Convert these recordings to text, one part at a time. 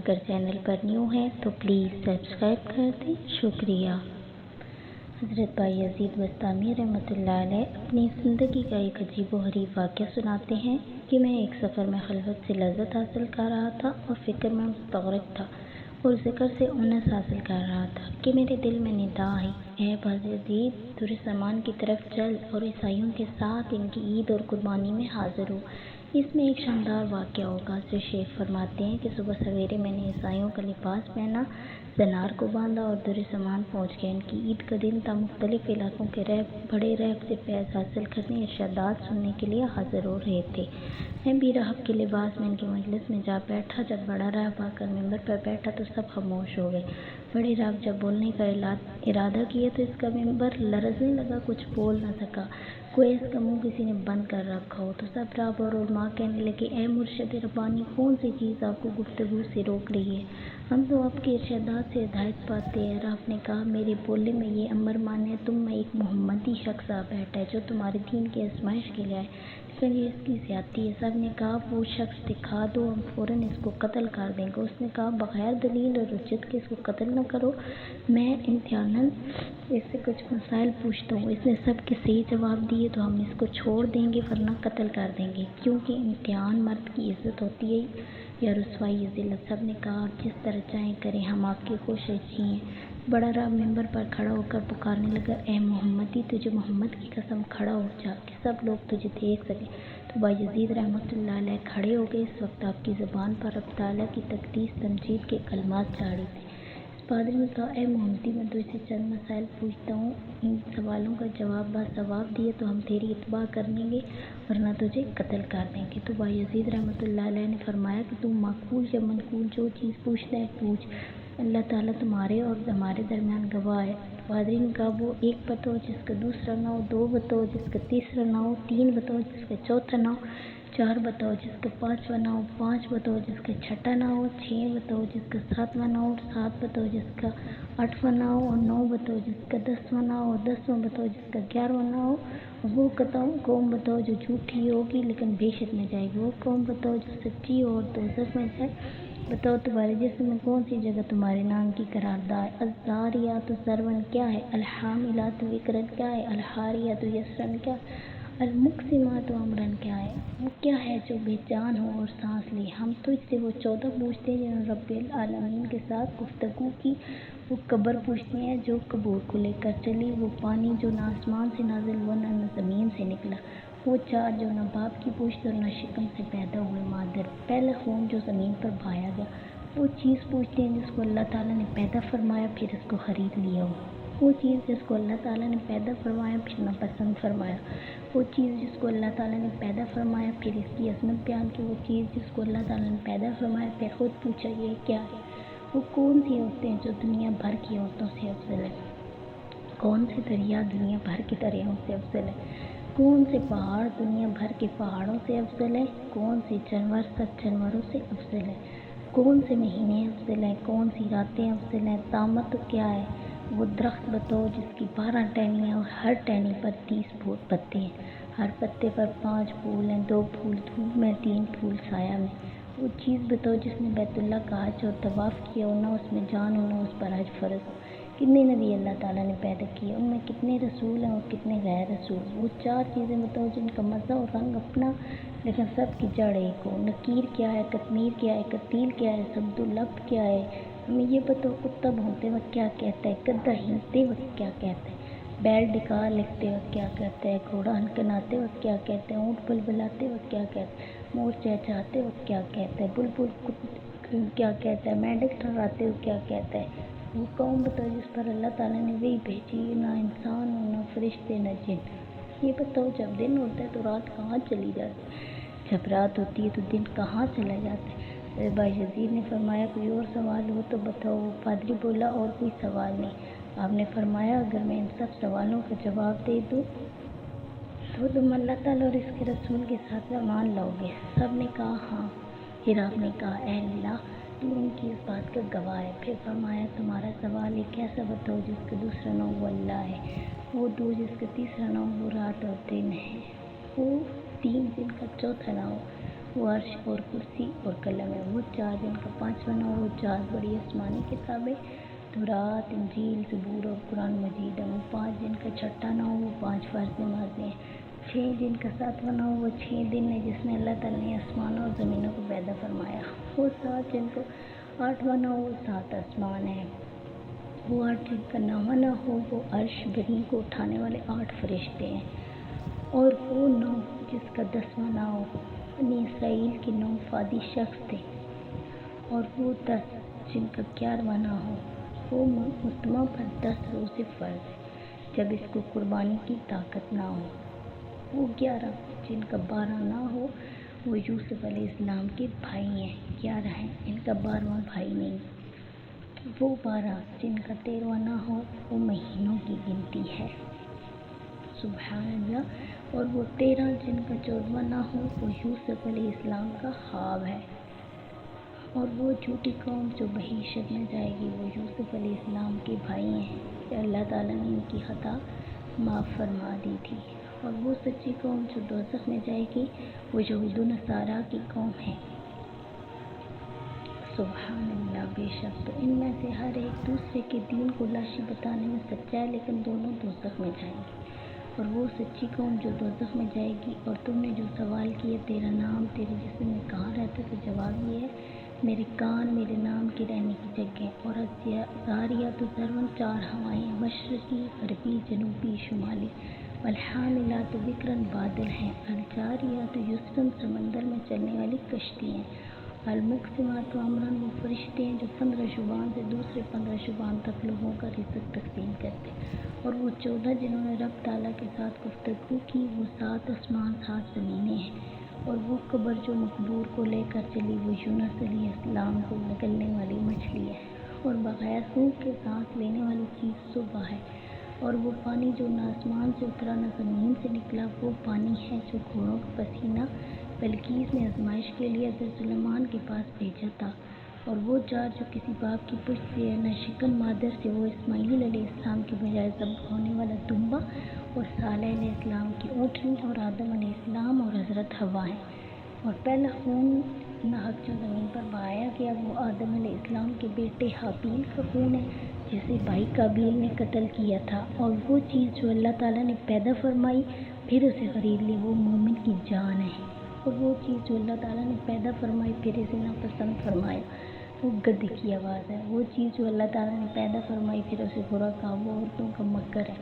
اگر چینل پر نیو ہیں تو پلیز سبسکرائب کر دیں، شکریہ۔ حضرت بھائی یزید بستامی رحمۃ اللہ علیہ اپنی زندگی کا ایک عجیب و غریب واقعہ سناتے ہیں کہ میں ایک سفر میں خلوت سے لذت حاصل کر رہا تھا اور فکر میں مستغرق تھا اور ذکر سے انس حاصل کر رہا تھا کہ میرے دل میں ندا آئی، اے بھائی یزید، دور سامان کی طرف چل اور عیسائیوں کے ساتھ ان کی عید اور قربانی میں حاضر ہو۔ اس میں ایک شاندار واقعہ ہوگا۔ سے شیخ فرماتے ہیں کہ صبح سویرے میں نے عیسائیوں کا لباس پہنا، زنار کو باندھا اور دور سامان پہنچ گیا۔ ان کی عید کا دن تھا۔ مختلف علاقوں کے بڑے رہب سے فیض حاصل کرنے، ارشادات سننے کے لیے حاضر ہو رہے تھے۔ میں بھی رہب کے لباس میں ان کی مجلس میں جا بیٹھا۔ جب بڑا رہب آ کر ممبر پر بیٹھا تو سب خاموش ہو گئے۔ بڑے رہب جب بولنے کا ارادہ کیا تو اس کا ممبر لرزنے لگا، کچھ بول نہ سکا، گویا اس کا منہ کسی نے بند کر رکھا ہو۔ تو سب رہب اور علماء کہنے لگے، اے مرشد ربانی، کون سی چیز آپ کو گفتگو سے روک رہی ہے؟ ہم تو آپ کے ارشادات سے ہدایت پاتے ہیں۔ رہب نے کہا، میرے بولنے میں یہ امر مانے، تم میں ایک محمدی شخص آ بیٹھا ہے جو تمہارے دین کی آزمائش کے لیے آئے، لیکن یہ اس کی زیادتی ہے۔ سب نے کہا، وہ شخص دکھا دو، ہم فوراً اس کو قتل کر دیں گے۔ اس نے کہا، بغیر دلیل اور حجت کے اس کو قتل نہ کرو، میں امتحاناً اس سے کچھ مسائل پوچھتا ہوں۔ اس نے سب کے صحیح جواب دیے تو ہم اس کو چھوڑ دیں گے ورنہ قتل کر دیں گے، کیونکہ امتحان مرد کی عزت ہوتی ہے یا رسوائی یا ذلت۔ سب نے کہا، آپ جس طرح چاہیں کریں، ہم آپ کے خوش رچی ہیں۔ بڑا رہب ممبر پر کھڑا ہو کر پکارنے لگا، اے محمدی، تجھے محمد کی قسم کھڑا ہو جا کہ سب لوگ تجھے دیکھ سکیں۔ تو بھائی یزید رحمۃ اللہ علیہ کھڑے ہو گئے۔ اس وقت آپ کی زبان پر رب تعالیٰ کی تقدیس تمجید کے کلمات جاری تھے۔ اس پادری نے کہا، اے محمدی، میں تجھ سے چند مسائل پوچھتا ہوں، ان سوالوں کا جواب باصواب دیے تو ہم تیری اتباع کر لیں گے ورنہ تجھے قتل کر دیں گے۔ تو بھائی یزید رحمۃ اللہ علیہ نے فرمایا کہ تو معقول یا منقول جو چیز پوچھنا ہے پوچھ، اللہ تعالیٰ تمہارے اور ہمارے درمیان گواہ ہے۔ پادری نے کہا، وہ ایک بتاؤ جس کا دوسرا نہ ہو، دو بتاؤ جس کا تیسرا نہ ہو، تین بتاؤ جس کا چوتھا نہ ہو، چار بتاؤ جس کا پانچواں نہ ہو، پانچ بتاؤ جس کا چھٹا نہ ہو، چھ بتاؤ جس کا ساتواں نہ ہو، سات بتاؤ جس کا آٹھواں نہ ہو، اور نو بتاؤ جس کا دسواں نہ ہو، دسواں بتاؤ جس کا 11واں نہ ہو۔ وہ قوم بتاؤ جو جھوٹی ہوگی لیکن بیشک میں جائے گی، وہ قوم بتاؤ جو سچی ہو اور دوزخ میں جائے۔ بتاؤ تمہارے جسم میں کون سی جگہ تمہارے نام کی قرارداد؟ الزاریات ضرباً کیا ہے؟ الحاملات وقراً کیا ہے؟ الحاریات یسراً کیا ہے؟ المقسمات امراً کیا ہے؟ وہ کیا ہے جو بے جان ہو اور سانس لے؟ ہم تجھ سے وہ 14 پوچھتے ہیں جنہوں نے رب العالمین کے ساتھ گفتگو کی، وہ قبر پوچھتے ہیں جو قبور کو لے کر چلی، وہ پانی جو نہ آسمان سے نازل ہوا نہ زمین سے نکلا، وہ چار جو نہ باپ کی پشت اور نہ شکم سے پیدا ہوئے مادر، پہلا خون جو زمین پر بہایا گیا، وہ چیز پوچھتے ہیں جس کو اللہ تعالیٰ نے پیدا فرمایا پھر اس کو خرید لیا ہو، وہ چیز جس کو اللہ تعالیٰ نے پیدا فرمایا پھر ناپسند فرمایا، وہ چیز جس کو اللہ تعالیٰ نے پیدا فرمایا پھر اس کی عظمت بیان کی، وہ چیز جس کو اللہ تعالیٰ نے پیدا فرمایا پھر خود پوچھا یہ کیا ہے، وہ کون سی عورتیں جو دنیا بھر کی عورتوں سے افضل ہیں، کون سے دریا دنیا بھر کے دریاؤں سے افضل ہیں، کون سے پہاڑ دنیا بھر کے پہاڑوں سے افضل ہیں، کون سے جانور سب جانوروں سے افضل ہیں، کون سے مہینے افضل ہیں، کون سی راتیں افضل ہیں، طامت کیا ہے، وہ درخت بتاؤ جس کی 12 ٹہنیاں اور ہر ٹہنی پر 30 پتے ہیں، ہر پتے پر 5 پھول ہیں، 2 پھول دھوپ میں، 3 پھول سایہ میں، وہ چیز بتاؤ جس نے بیت اللہ کا حج اور طواف کیا ہو، نہ اس میں جان ہو نہ اس پر حج فرض ہو، کتنے نبی اللہ تعالیٰ نے پیدا کیے، ان میں کتنے رسول ہیں اور کتنے غیر رسول، وہ 4 چیزیں بتاؤ جن کا مزہ اور رنگ اپنا لیکن سب کی جڑ ایک ہو، نکیر کیا ہے، قطمیر کیا ہے، قتیل کیا ہے، سبزاللب کیا ہے، ہمیں یہ بتاؤ کتا بھونتے وقت کیا کہتا ہے، گدھا ہینکتے وقت کیا کہتا ہے، بیل ڈکار لکھتے وقت کیا کہتا ہے، گھوڑا ہنکناتے وقت کیا کہتا ہے، اونٹ بلبلاتے وقت کیا کہتا ہے، مور چہچہاتے وقت کیا کہتا ہے، بلبل کیا کہتا ہے، مینڈک ٹھہراتے ہوئے کیا کہتا ہے، وہ قوم بتاؤ جس پر اللہ تعالیٰ نے وحی بھیجی، نہ انسان ہو نہ فرشتے نہ جن، یہ بتاؤ جب دن ہوتا ہے تو رات کہاں چلی جاتی ہے، جب رات ہوتی ہے تو دن کہاں چلا جاتا ہے۔ بھائی یزید نے فرمایا، کوئی اور سوال ہو تو بتاؤ۔ وہ پادری بولا، اور کوئی سوال نہیں۔ آپ نے فرمایا، اگر میں ان سب سوالوں کا جواب دے دوں تو تم اللہ تعالیٰ اور اس کے رسول کے ساتھ ایمان لاؤ گے؟ سب نے کہا ہاں۔ پھر آپ نے کہا، اے اللہ، تو ان کی اس بات کا گواہ ہے۔ پھر فرمایا، تمہارا سوال ایک ایسا بتاؤ جس کا دوسرا نام وہ اللہ ہے، وہ 2 جس کا تیسرا نام وہ رات اور دن ہے، وہ 3 جن کا چوتھا نام وہ عرش اور کرسی اور قلم ہے۔ وہ چار جن کا پانچواں نام وہ چار بڑی آسمانی کتابیں تورات، انجیل، زبور اور قرآن مجید ہے۔ وہ پانچ جن کا چھٹا نام وہ پانچ فرض نمازیں ہیں۔ چھ جن کا ساتواں نام وہ 6 دن ہے جس میں اللہ تعالیٰ نے آسمانوں اور زمینوں کو پیدا فرمایا۔ وہ سات جن کو آٹھواں نام وہ 7 آسمان ہے۔ وہ 8 جن کا 9واں نام ہو وہ عرش بنی کو اٹھانے والے 8 فرشتے ہیں۔ اور وہ 9 جس کا 10واں نام ہو بنی اسرائیل کے 9 فادی شخص تھے۔ اور وہ 10 جن کا 11واں نام ہو وہ مجتمع پر 10 روزے فرض ہے جب اس کو قربانی کی طاقت نہ ہو۔ وہ 11 جن کا 12 نام ہو وہ یوسف علیہ السلام کے بھائی ہیں، 11 ہیں، ان کا 12واں بھائی نہیں۔ وہ 12 جن کا 13واں نام ہو وہ مہینوں کی گنتی ہے، سبحان اللہ۔ اور وہ 13 جن کا 14واں نام ہو وہ یوسف علیہ السلام کا خواب ہے۔ اور وہ جھوٹی قوم جو بحیثیت میں جائے گی وہ یوسف علیہ السلام کے بھائی ہیں کہ اللہ تعالیٰ نے ان کی خطا معاف فرما دی تھی۔ اور وہ سچی قوم جو دوزخ میں جائے گی وہ یہود و نصارہ کی قوم ہے، سبحان اللہ۔ بے شک تو ان میں سے ہر ایک دوسرے کے دین کو لاشی بتانے میں سچا ہے لیکن دونوں دوزخ میں جائیں گے۔ اور وہ سچی قوم جو دوزخ میں جائے گی۔ اور تم نے جو سوال کیا تیرا نام تیرے جسم میں کہاں رہتا تو جواب یہ ہے میرے کان میرے نام کے رہنے کی جگہ۔ اور الزاریات ذرواً 4 ہوائیں مشرقی، غربی، جنوبی، شمالی۔ والحاملات وقراً بادل ہیں۔ الجاریات یسراً سمندر میں چلنے والی کشتی ہیں۔ المقسمات امراً وہ فرشتے ہیں جو 15 شبان سے دوسرے 15 شبان تک لوگوں کا رزق تقسیم کرتے ہیں۔ اور وہ 14 جنہوں نے رب تعالیٰ کے ساتھ گفتگو کی وہ 7 آسمان 7 زمینیں ہیں۔ اور وہ قبر جو مقبور کو لے کر چلی وہ یونس علیہ السلام کو نگلنے والی مچھلی ہے۔ اور بغیر روح کے سانس لینے والی چیز صبح ہے۔ اور وہ پانی جو نہ آسمان سے اترا نہ زمین سے نکلا وہ پانی ہے جو گھوڑوں کا پسینہ بلقیس نے آزمائش کے لیے حضرت سلیمان کے پاس بھیجا تھا۔ اور وہ جار جو کسی باپ کی پشت سے ہے نہ شکم مادر سے وہ اسماعیل علیہ السلام کے بجائے ذبح ہونے والا دمبا اور صالح علیہ السلام کی اونٹنی اور آدم علیہ السلام اور حضرت حوا ہیں۔ اور پہلا خون ناحق جو زمین پر بہایا گیا وہ آدم علیہ السلام کے بیٹے حابیل کا خون ہے جسے بھائی قابیل نے قتل کیا تھا۔ اور وہ چیز جو اللہ تعالیٰ نے پیدا فرمائی پھر اسے خرید لی وہ مومن کی جان ہے۔ اور وہ چیز جو اللہ تعالیٰ نے پیدا فرمائی پھر اسے ناپسند فرمایا وہ گدھے کی آواز ہے۔ وہ چیز جو اللہ تعالیٰ نے پیدا فرمائی پھر اسے برا کہا وہ عورتوں کا مکر ہے۔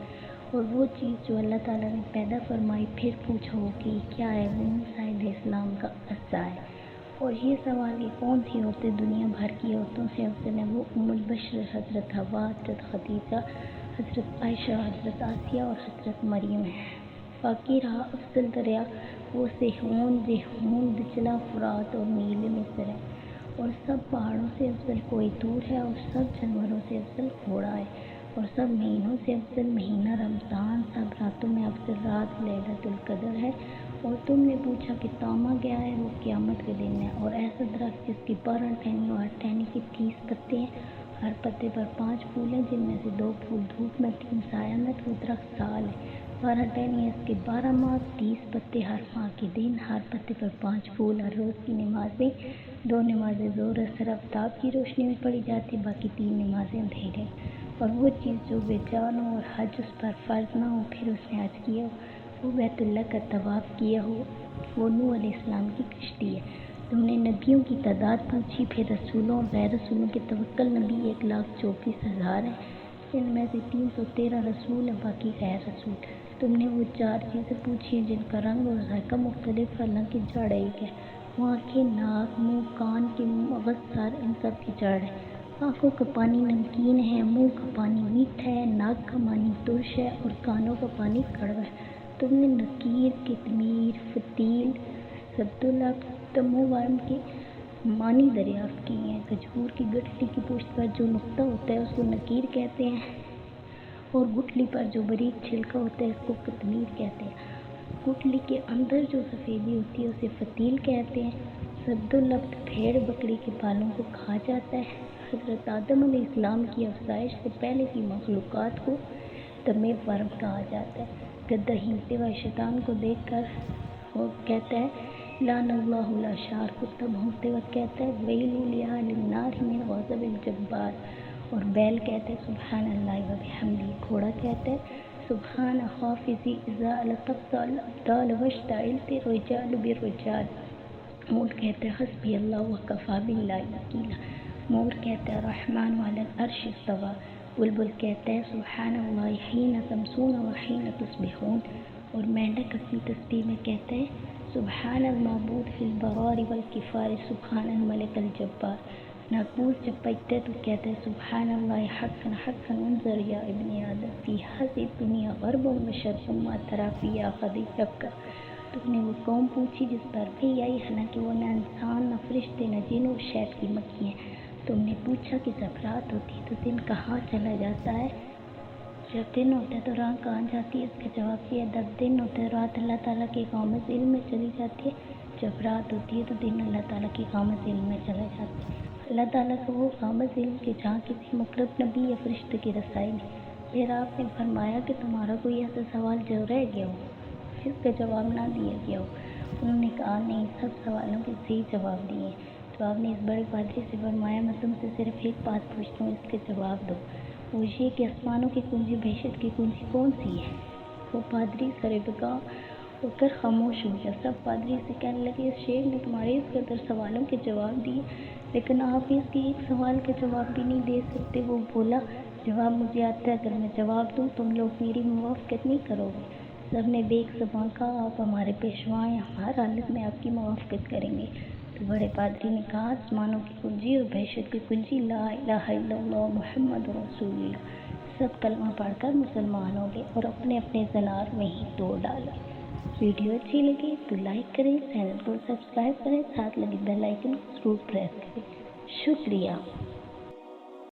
اور وہ چیز جو اللہ تعالیٰ نے پیدا فرمائی پھر پوچھو کہ کیا ہے وہ موسیٰ علیہ السلام کا عصا ہے۔ اور یہ سوال کہ کون سی عورتیں دنیا بھر کی عورتوں سے افضل ہیں وہ ام البشر حضرت حوا، حضرت خدیجہ، حضرت عائشہ، حضرت آسیہ اور حضرت مریم ہے۔ باقی رہا افضل دریا وہ سیہون، جیہون، دجلہ، فرات اور نیل مصر ہے۔ اور سب پہاڑوں سے افضل کوہ طور ہے۔ اور سب جانوروں سے افضل گھوڑا ہے۔ اور سب مہینوں سے افضل مہینہ رمضان۔ سب راتوں میں افضل رات لیلۃ القدر ہے۔ اور تم نے پوچھا کہ طامہ کیا ہے وہ قیامت کے دن ہے۔ اور ایسا درخت جس کی 12 ٹہنی اور ہر ٹہنی کے 30 پتے ہیں، ہر پتے پر 5 پھول ہیں جن میں سے 2 پھول دھوپ میں 3 سایہ میں تو وہ درخت سال ہے۔ 12 ٹہنی اس کے 12 ماہ، 30 پتے ہر ماہ کے دن، ہر پتے پر 5 پھول۔ ہر روز کی نمازیں 2 نمازیں ظہر اثر آفتاب کی روشنی میں پڑھی جاتی باقی 3 نمازیں اندھیرے۔ اور وہ چیز جو بے جان ہو اور حج اس پر فرض نہ ہو پھر اس نے حج کیا ہو وہ بیت اللہ کا طواف کیا ہو وہ نوح علیہ السلام کی کشتی ہے۔ تم نے نبیوں کی تعداد پوچھی پھر رسولوں اور غیر رسولوں کے توکل نبی 1,24,000 ہیں۔ ان میں سے 313 رسول ہیں باقی غیر رسول۔ تم نے وہ 4 چیزیں پوچھی ہیں جن کا رنگ اور ذائقہ مختلف ہے حالانکہ جڑ ایک ہے۔ وہ آنکھیں، ناک، منہ، کان کے مغز سر ان سب کی جڑ ہے۔ آنکھوں کا پانی نمکین ہے، منہ کا پانی میٹھا ہے، ناک کا پانی ترش ہے اور کانوں کا پانی کڑوا ہے۔ تم نے نکیر، قطمیر، فتیل، سدلب، تموارم کے معنی دریافت کیے ہیں۔ کھجور کی گٹھلی کی پشت پر جو نقطہ ہوتا ہے اس کو نکیر کہتے ہیں اور گٹھلی پر جو باریک چھلکا ہوتا ہے اس کو قطمیر کہتے ہیں۔ گٹھلی کے اندر جو سفیدی ہوتی ہے اسے فتیل کہتے ہیں۔ سدلب بھیڑ بکری کے بالوں کو کھا جاتا ہے۔ حضرت آدم علیہ السلام کی افزائش سے پہلے کی مخلوقات کو دم ورم کہا جاتا ہے۔ گدھا ہیلتے ہوئے شیطان کو دیکھ کر وہ کہتا ہے لعن اللہ الاشعار کو تب ہوتے وقت کہتا ہے ویل لأہل النار من غضب الجبار، اور بیل کہتے ہیں سبحان اللہ و بحمدہ، گھوڑا کہتے ہیں سبحان حافظی اذا التقط الابدال واشتعلت الرجال بالرجال، اونٹ کہتے ہیں حسبی اللہ وکفی باللہ وکیلا، مور کہتے ہیں الرحمن علی العرش استوی، بلبل کہتے ہیں سبحان اللہ حین تمسون وحین تصبحون، اور مینڈک اپنی تسبیح میں کہتے ہیں سبحان المعبود فی البرار والکفار سبحان الملک الجبار، ناقوس جب بجتے تو کہتے ہیں سبحان اللہ حقا حقا انظر یا ابن آدم فی ہذی الدنیا غرب و شرق ما تری فی آخذ یبکا، تم نے وہ قوم پوچھی جس پر وحی آئی حالانکہ وہ نہ انسان نہ فرشتے نہ جن و شید کی مکی ہیں، تم نے پوچھا کہ جب رات ہوتی تو دن کہاں چلا جاتا ہے، جب دن ہوتا ہے تو رات کہاں جاتی ہے، اس کا جواب یہ ہے جب دن ہوتا ہے رات اللہ تعالیٰ کے اقامت علم میں چلی جاتی ہے، جب رات ہوتی ہے تو دن اللہ تعالیٰ کی اقامت علم میں چلا جاتا ہے، اللہ تعالیٰ کا وہ اقامت علم کہ جہاں کسی مقرب نبی یا فرشتے کی رسائی نہیں۔ پھر آپ نے فرمایا کہ تمہارا کوئی ایسا سوال جو رہ گیا ہو جس کا جواب نہ دیا گیا ہو، انہوں نے کہا نہیں، سب سوالوں کے صحیح جواب دیے، تو آپ نے اس بڑے پادری سے فرمایا میں تم سے صرف ایک بات پوچھتا ہوں، اس کے جواب دو، وہ یہ کہ آسمانوں کی کنجی بہشت کی کنجی کون سی ہے؟ وہ پادری سر بگاہ ہو کر خاموش ہو گیا، سب پادری سے کہنے لگے اس شیخ نے تمہارے اس قدر سوالوں کے جواب دیے لیکن آپ اس کے ایک سوال کا جواب بھی نہیں دے سکتے، وہ بولا جواب مجھے آتا ہے، اگر میں جواب دوں تم لوگ میری موافقت نہیں کرو گے، سب نے بے ایک زبان کہا آپ ہمارے پیشوا ہیں، ہر حالت میں آپ کی موافقت کریں گے، تو بڑے پادری نے کہا آسمانوں کی کنجی اور بہشت کی کنجی لا الہ الا اللہ محمد رسول اللہ، سب کلمہ پڑھ کر مسلمان ہو گئے اور اپنے اپنے زنار میں ہی توڑ ڈالے۔ ویڈیو اچھی لگی تو لائک کریں، چینل کو سبسکرائب کریں، ساتھ لگے بیل آئیکن کو ضرور پریس کریں۔ شکریہ۔